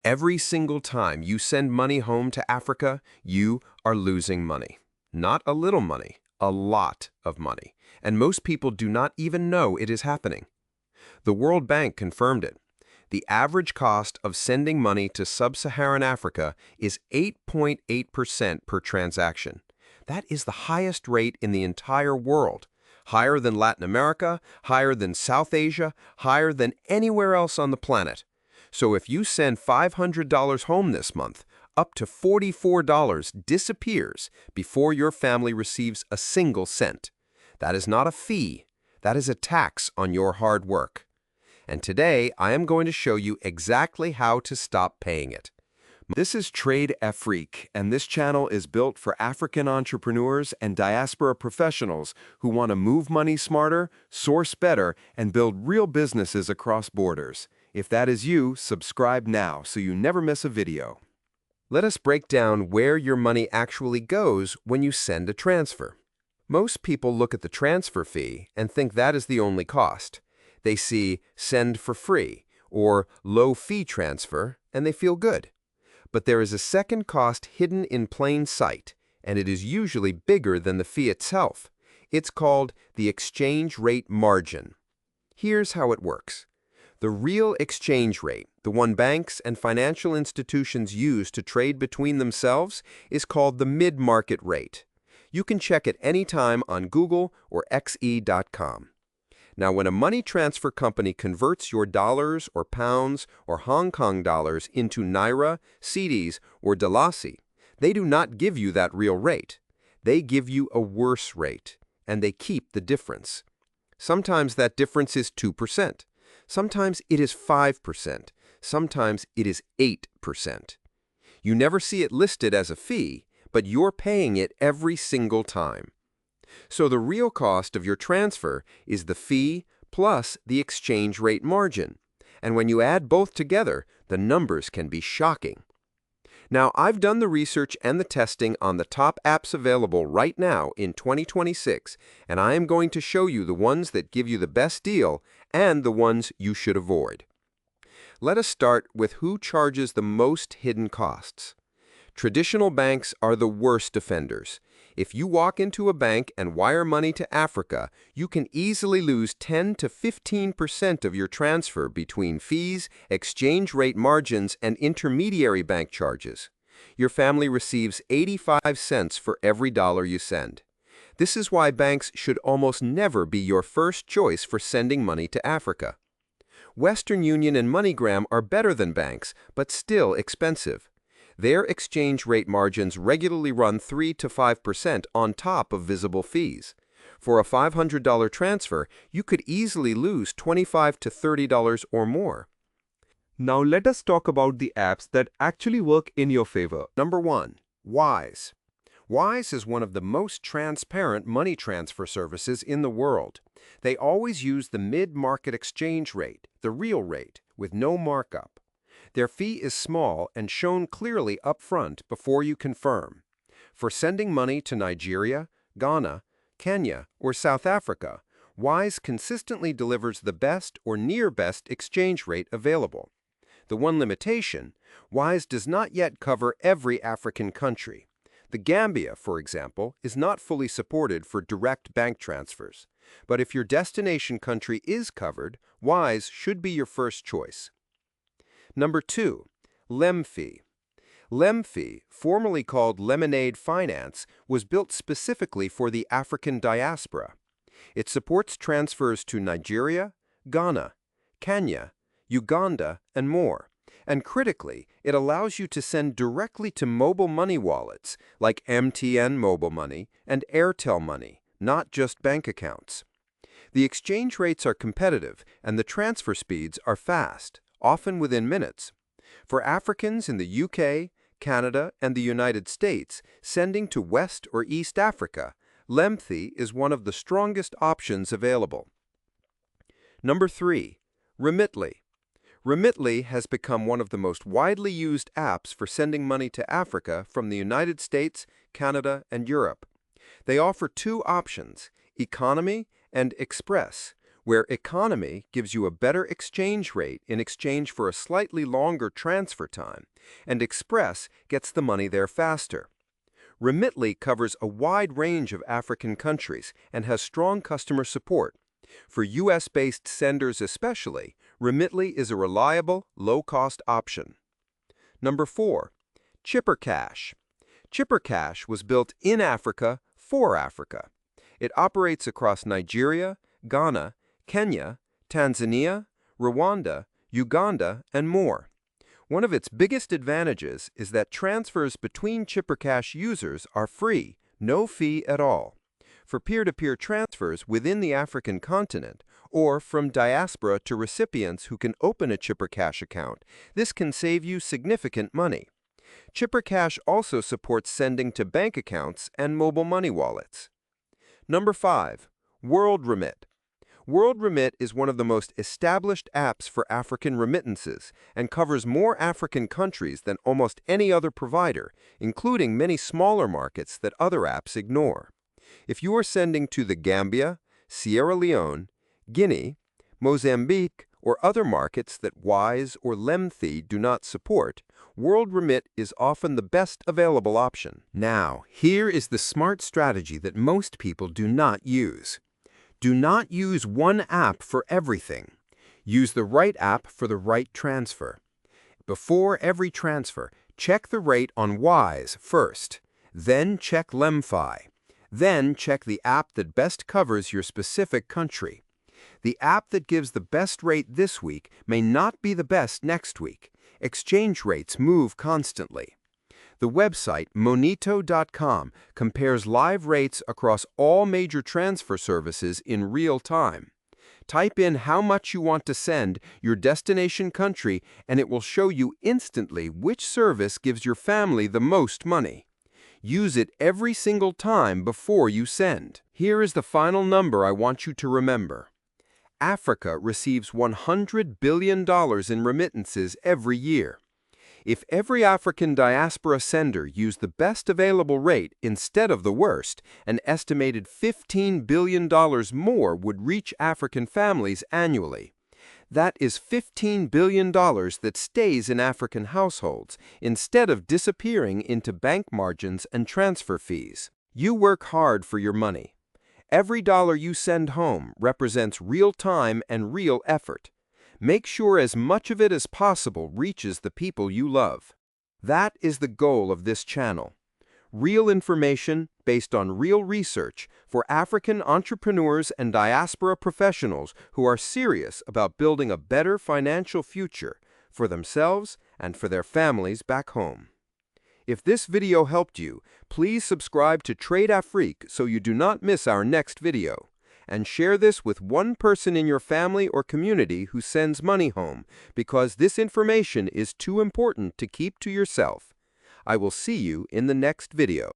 Every single time you send money home to Africa, you are losing money. Not a little money, a lot of money. And most people do not even know it is happening. The World Bank confirmed it. The average cost of sending money to sub-Saharan Africa is 8.8% per transaction. That is the highest rate in the entire world. Higher than Latin America, higher than South Asia, higher than anywhere else on the planet. So if you send $500 home this month, up to $44 disappears before your family receives a single cent. That is not a fee. That is a tax on your hard work. And today, I am going to show you exactly how to stop paying it. This is TradeAfrique, and this channel is built for African entrepreneurs and diaspora professionals who want to move money smarter, source better, and build real businesses across borders. If that is you, subscribe now so you never miss a video. Let us break down where your money actually goes when you send a transfer. Most people look at the transfer fee and think that is the only cost. They see send for free or low fee transfer and they feel good. But there is a second cost hidden in plain sight, and it is usually bigger than the fee itself. It's called the exchange rate margin. Here's how it works. The real exchange rate, the one banks and financial institutions use to trade between themselves, is called the mid-market rate. You can check it anytime on Google or xe.com. Now, when a money transfer company converts your dollars or pounds or Hong Kong dollars into Naira, cedis, or Dalasi, they do not give you that real rate. They give you a worse rate, and they keep the difference. Sometimes that difference is 2%. Sometimes it is 5%. Sometimes it is 8%. You never see it listed as a fee, but you're paying it every single time. So the real cost of your transfer is the fee plus the exchange rate margin. And when you add both together, the numbers can be shocking. Now, I've done the research and the testing on the top apps available right now in 2026, and I am going to show you the ones that give you the best deal and the ones you should avoid. Let us start with who charges the most hidden costs. Traditional banks are the worst offenders. If you walk into a bank and wire money to Africa, you can easily lose 10 to 15% of your transfer between fees, exchange rate margins, and intermediary bank charges. Your family receives 85 cents for every dollar you send. This is why banks should almost never be your first choice for sending money to Africa. Western Union and MoneyGram are better than banks, but still expensive. Their exchange rate margins regularly run 3 to 5% on top of visible fees. For a $500 transfer, you could easily lose $25 to $30 or more. Now let us talk about the apps that actually work in your favor. Number 1. Wise. Wise is one of the most transparent money transfer services in the world. They always use the mid-market exchange rate, the real rate, with no markup. Their fee is small and shown clearly up front before you confirm. For sending money to Nigeria, Ghana, Kenya, or South Africa, Wise consistently delivers the best or near best exchange rate available. The one limitation, Wise does not yet cover every African country. The Gambia, for example, is not fully supported for direct bank transfers. But if your destination country is covered, Wise should be your first choice. Number 2. Lemfi. Lemfi, formerly called Lemonade Finance, was built specifically for the African diaspora. It supports transfers to Nigeria, Ghana, Kenya, Uganda, and more. And critically, it allows you to send directly to mobile money wallets like MTN Mobile Money and Airtel Money, not just bank accounts. The exchange rates are competitive and the transfer speeds are fast, often within minutes. For Africans in the UK, Canada, and the United States, sending to West or East Africa, Lemfi is one of the strongest options available. Number 3. Remitly. Remitly has become one of the most widely used apps for sending money to Africa from the United States, Canada, and Europe. They offer two options, Economy and Express, where economy gives you a better exchange rate in exchange for a slightly longer transfer time, and express gets the money there faster. Remitly covers a wide range of African countries and has strong customer support. For U.S.-based senders especially, Remitly is a reliable, low-cost option. Number 4. Chipper Cash. Chipper Cash was built in Africa for Africa. It operates across Nigeria, Ghana, Kenya, Tanzania, Rwanda, Uganda, and more. One of its biggest advantages is that transfers between Chipper Cash users are free, no fee at all. For peer-to-peer transfers within the African continent, or from Diaspora to recipients who can open a Chipper Cash account, this can save you significant money. Chipper Cash also supports sending to bank accounts and mobile money wallets. Number 5. WorldRemit. WorldRemit is one of the most established apps for African remittances and covers more African countries than almost any other provider, including many smaller markets that other apps ignore. If you are sending to the Gambia, Sierra Leone, Guinea, Mozambique, or other markets that WISE or Lemfi do not support, WorldRemit is often the best available option. Now, here is the smart strategy that most people do not use. Do not use one app for everything. Use the right app for the right transfer. Before every transfer, check the rate on WISE first. Then check Lemfi. Then check the app that best covers your specific country. The app that gives the best rate this week may not be the best next week. Exchange rates move constantly. The website Monito.com compares live rates across all major transfer services in real time. Type in how much you want to send, your destination country, and it will show you instantly which service gives your family the most money. Use it every single time before you send. Here is the final number I want you to remember. Africa receives $100 billion in remittances every year. If every African diaspora sender used the best available rate instead of the worst, an estimated $15 billion more would reach African families annually. That is $15 billion that stays in African households instead of disappearing into bank margins and transfer fees. You work hard for your money. Every dollar you send home represents real time and real effort. Make sure as much of it as possible reaches the people you love. That is the goal of this channel. Real information based on real research for African entrepreneurs and diaspora professionals who are serious about building a better financial future for themselves and for their families back home. If this video helped you, please subscribe to TradeAfrique so you do not miss our next video. And share this with one person in your family or community who sends money home, because this information is too important to keep to yourself. I will see you in the next video.